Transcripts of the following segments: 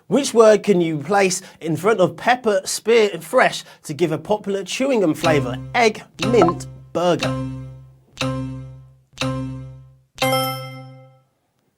Which word can you place in front of pepper, spear, and fresh to give a popular chewing gum flavour? Egg, mint, burger.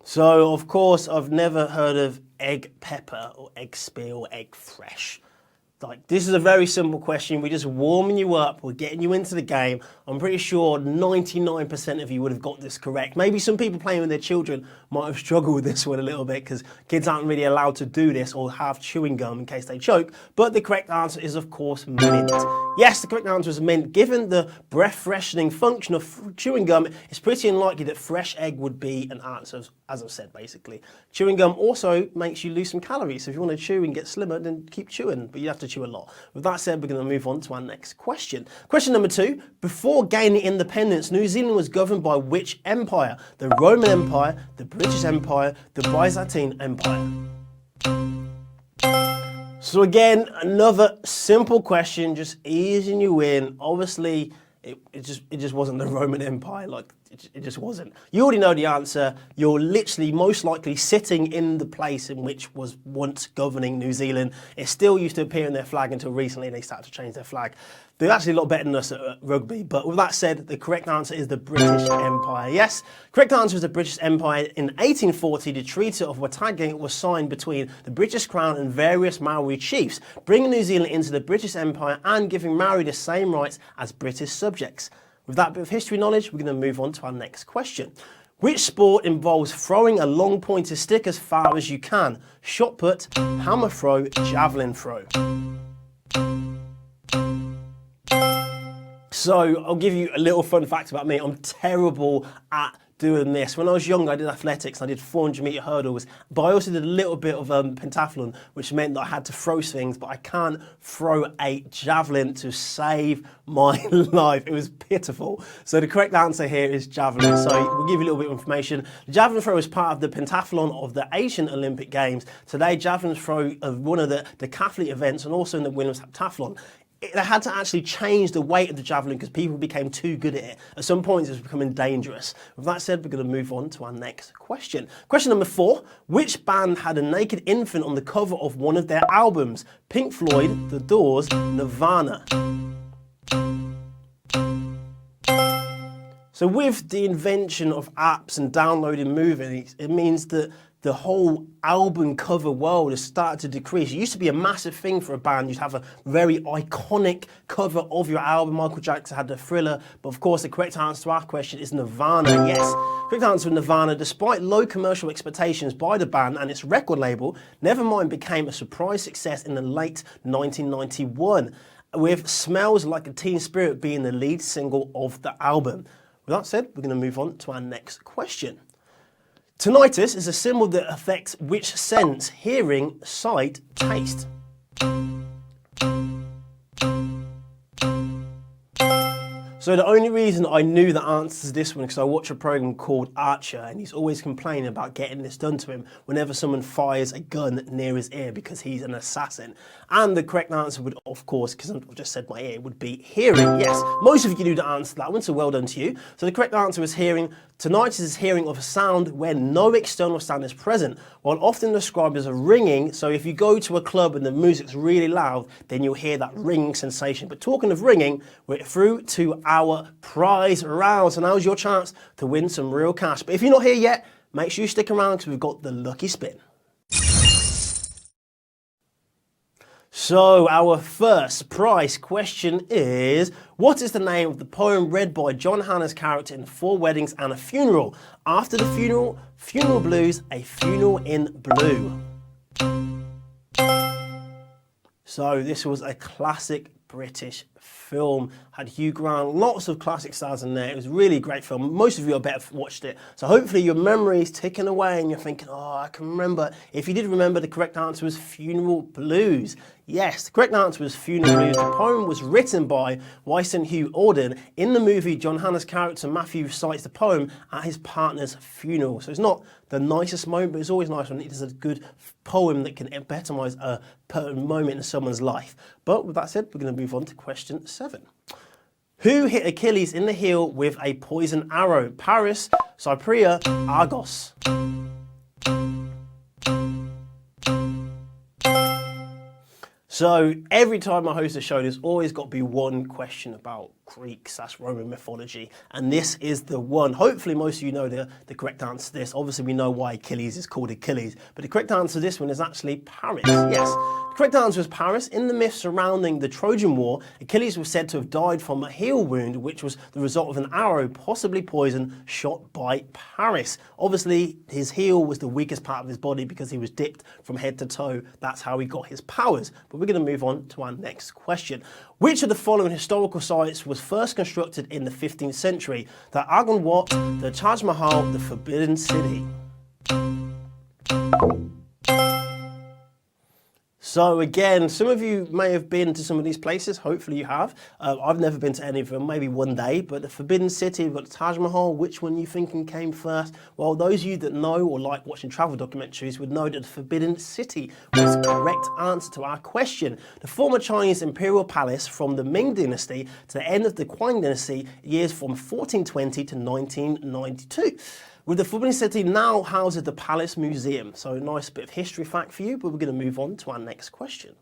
So, of course, I've never heard of egg pepper or egg spear or egg fresh. Like, this is a very simple question. We're just warming you up. We're getting you into the game. I'm pretty sure 99% of you would have got this correct. Maybe some people playing with their children might have struggled with this one a little bit because kids aren't really allowed to do this or have chewing gum in case they choke. But the correct answer is, of course, mint. Yes, the correct answer is mint. Given the breath-freshening function of chewing gum, it's pretty unlikely that fresh egg would be an answer, as I've said, basically. Chewing gum also makes you lose some calories. So if you want to chew and get slimmer, then keep chewing, but you have to chew a lot. With that said, we're going to move on to our next question. Question number 2. Before gaining independence, New Zealand was governed by which empire? The Roman Empire, the British Empire, the Byzantine Empire. So again, another simple question, just easing you in. Obviously, it just wasn't the Roman Empire. Like, it just wasn't. You already know the answer. You're literally most likely sitting in the place in which was once governing New Zealand. It still used to appear in their flag until recently they started to change their flag. They're actually a lot better than us at rugby. But with that said, the correct answer is the British Empire. Yes, correct answer is the British Empire. In 1840, the Treaty of Waitangi was signed between the British Crown and various Maori chiefs, bringing New Zealand into the British Empire and giving Maori the same rights as British subjects. With that bit of history knowledge, we're going to move on to our next question. Which sport involves throwing a long pointed stick as far as you can? Shot put, hammer throw, javelin throw. So I'll give you a little fun fact about me. I'm terrible at doing this. When I was young, I did athletics. I did 400-meter hurdles, but I also did a little bit of pentathlon, which meant that I had to throw things, but I can't throw a javelin to save my life. It was pitiful. So the correct answer here is javelin. So we'll give you a little bit of information. The javelin throw is part of the pentathlon of the Asian Olympic Games. Today, javelin throw is one of the decathlete events and also in the women's heptathlon. They had to actually change the weight of the javelin because people became too good at it. At some points, it was becoming dangerous. With that said, we're going to move on to our next question. Question number 4. Which band had a naked infant on the cover of one of their albums? Pink Floyd, The Doors, Nirvana. So with the invention of apps and downloading movies, it means that the whole album cover world has started to decrease. It used to be a massive thing for a band. You'd have a very iconic cover of your album. Michael Jackson had the Thriller, but of course the correct answer to our question is Nirvana. Yes, correct answer is Nirvana. Despite low commercial expectations by the band and its record label, Nevermind became a surprise success in the late 1991, with Smells Like a Teen Spirit being the lead single of the album. With that said, we're going to move on to our next question. Tinnitus is a symbol that affects which sense? Hearing, sight, taste. So the only reason I knew the answer to this one because I watch a program called Archer and he's always complaining about getting this done to him whenever someone fires a gun near his ear because he's an assassin. And the correct answer would, of course, because I've just said my ear, would be hearing. Yes, most of you knew the answer to that one, so well done to you. So the correct answer is hearing. Tinnitus is hearing of a sound where no external sound is present, while often described as a ringing. So if you go to a club and the music's really loud, then you'll hear that ringing sensation. But talking of ringing, we're through to our prize round. So now's your chance to win some real cash. But if you're not here yet, make sure you stick around because we've got the lucky spin. So our first prize question is, what is the name of the poem read by John Hannah's character in 4 Weddings and a Funeral? After the funeral, funeral blues, a funeral in blue. So this was a classic British film, had Hugh Grant, lots of classic stars in there. It was a really great film. Most of you, I bet, have watched it. So hopefully your memory is ticking away and you're thinking, oh, I can remember. If you did remember, the correct answer was Funeral Blues. Yes, the correct answer was Funeral Blues. The poem was written by Wyson Hugh Auden. In the movie, John Hannah's character Matthew recites the poem at his partner's funeral. So it's not the nicest moment, but it's always nice when it is a good poem that can epitomise a moment in someone's life. But with that said, we're going to move on to question 7. Who hit Achilles in the heel with a poison arrow? Paris, Cypria, Argos. So every time I host a show, there's always got to be one question about Greek/Roman mythology, and this is the one. Hopefully most of you know the correct answer to this. Obviously we know why Achilles is called Achilles, but the correct answer to this one is actually Paris. Yes, the correct answer is Paris. In the myth surrounding the Trojan War, Achilles was said to have died from a heel wound, which was the result of an arrow, possibly poison, shot by Paris. Obviously his heel was the weakest part of his body because he was dipped from head to toe. That's how he got his powers. But we're going to move on to our next question. Which of the following historical sites was first constructed in the 15th century? The Angkor Wat, the Taj Mahal, the Forbidden City. So again, some of you may have been to some of these places. Hopefully you have. I've never been to any of them, maybe one day. But the Forbidden City, we've got the Taj Mahal. Which one are you thinking came first? Well, those of you that know or like watching travel documentaries would know that the Forbidden City was the correct answer to our question. The former Chinese imperial palace from the Ming Dynasty to the end of the Qing Dynasty, years from 1420 to 1992. With the Forbidden City now houses the Palace Museum. So a nice bit of history fact for you, but we're going to move on to our next question.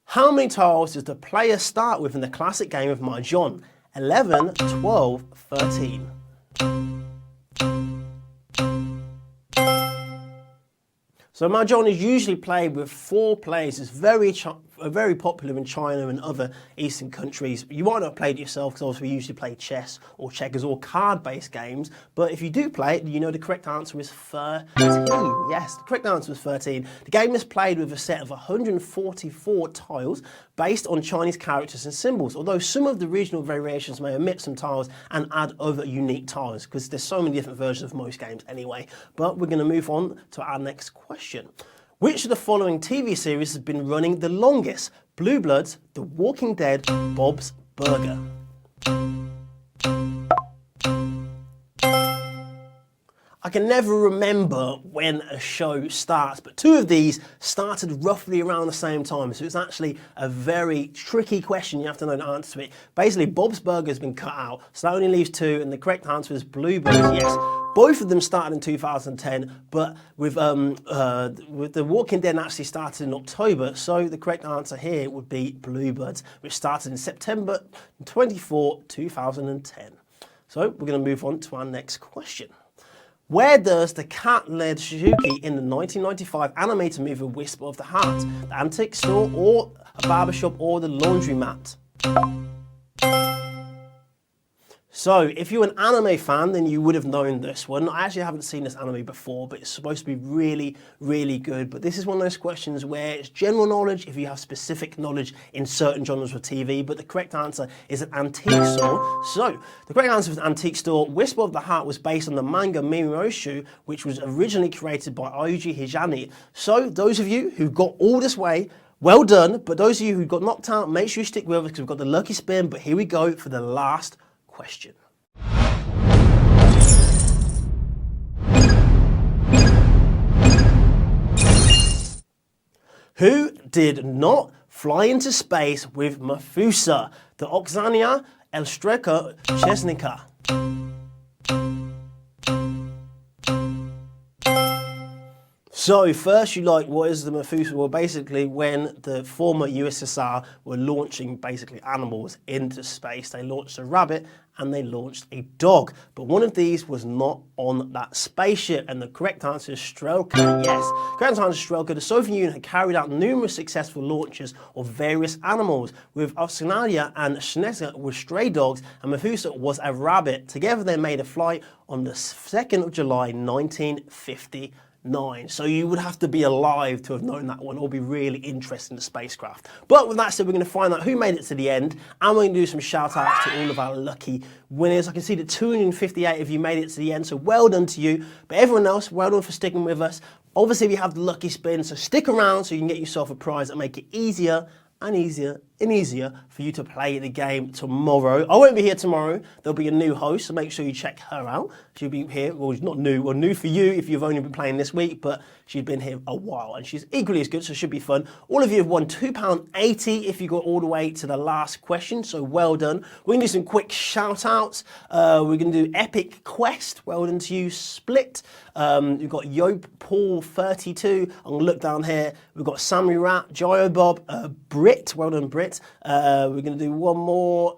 How many tiles does the player start with in the classic game of Mahjong? 11, 12, 13. So Mahjong is usually played with 4 players. It's very popular in China and other Eastern countries. You might not play it yourself because obviously we usually play chess or checkers or card-based games. But if you do play it, you know the correct answer is 13. Yes, the correct answer is 13. The game is played with a set of 144 tiles based on Chinese characters and symbols, although some of the regional variations may omit some tiles and add other unique tiles because there's so many different versions of most games anyway. But we're going to move on to our next question. Which of the following TV series has been running the longest? Blue Bloods, The Walking Dead, Bob's Burger. I can never remember when a show starts, but 2 of these started roughly around the same time, so it's actually a very tricky question. You have to know the answer to it. Basically, Bob's Burger has been cut out, so that only leaves 2, and the correct answer is Blue Bloods. Yes. Both of them started in 2010, but with The Walking Dead actually started in October, so the correct answer here would be Blue Bloods, which started in September 24, 2010. So we're going to move on to our next question. Where does the cat-led Suzuki in the 1995 animated movie Whisper of the Heart? The antique store, or a barbershop, or the laundromat? So, if you're an anime fan, then you would have known this one. I actually haven't seen this anime before, but it's supposed to be really, really good. But this is one of those questions where it's general knowledge if you have specific knowledge in certain genres of TV, but the correct answer is an antique store. So, the correct answer is an antique store. Whisper of the Heart was based on the manga Mimoshu, which was originally created by Ayuji Hijani. So, those of you who got all this way, well done. But those of you who got knocked out, make sure you stick with us because we've got the lucky spin. But here we go for the last question. Who did not fly into space with Medusa? The Oksana, Elstreka, Chesnica. So first what is the Medusa? Well, basically when the former USSR were launching basically animals into space, they launched a rabbit and they launched a dog. But one of these was not on that spaceship, and the correct answer is Strelka. Yes, correct answer is Strelka. The Soviet Union had carried out numerous successful launches of various animals, with Oksana and Chesnica were stray dogs, and Medusa was a rabbit. Together they made a flight on the 2nd of July, 1950. So you would have to be alive to have known that one, or be really interested in the spacecraft. But with that said, we're going to find out who made it to the end, and we're going to do some shout outs to all of our lucky winners. I can see that 258 of you made it to the end, so well done to you. But everyone else, well done for sticking with us. Obviously we have the lucky spin, so stick around so you can get yourself a prize and make it easier and easier and easier for you to play the game tomorrow. I won't be here tomorrow. There'll be a new host, so make sure you check her out. She'll be here, well, she's not new, or new for you if you've only been playing this week, but she's been here a while, and she's equally as good, so it should be fun. All of you have won £2.80 if you got all the way to the last question, so well done. We're going to do some quick shout-outs. We're going to do Epic Quest. Well done to you, Split. You've got Yope Paul 32. I'm going to look down here. We've got Sammy Rat, Gio Bob, Brit. Well done, Brit. We're going to do one more.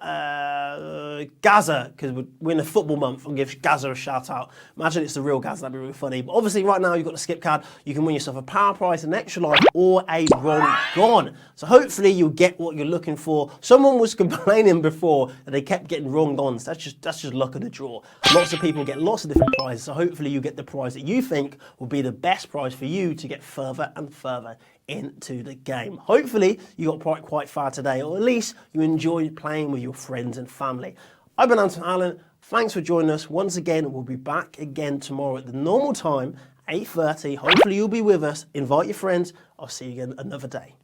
Gaza, because we're in a football month. I'll give Gaza a shout out. Imagine it's the real Gaza, that'd be really funny. But obviously right now you've got the skip card. You can win yourself a power prize, an extra life, or a wrong gone. So hopefully you'll get what you're looking for. Someone was complaining before that they kept getting wrong gons. That's just luck of the draw. Lots of people get lots of different prizes. So hopefully you get the prize that you think will be the best prize for you to get further and further into the game. Hopefully you got quite far today, or at least you enjoyed playing with your friends and family. I've been Anton Allen. Thanks for joining us. Once again, we'll be back again tomorrow at the normal time, 8:30. Hopefully you'll be with us. Invite your friends. I'll see you again another day.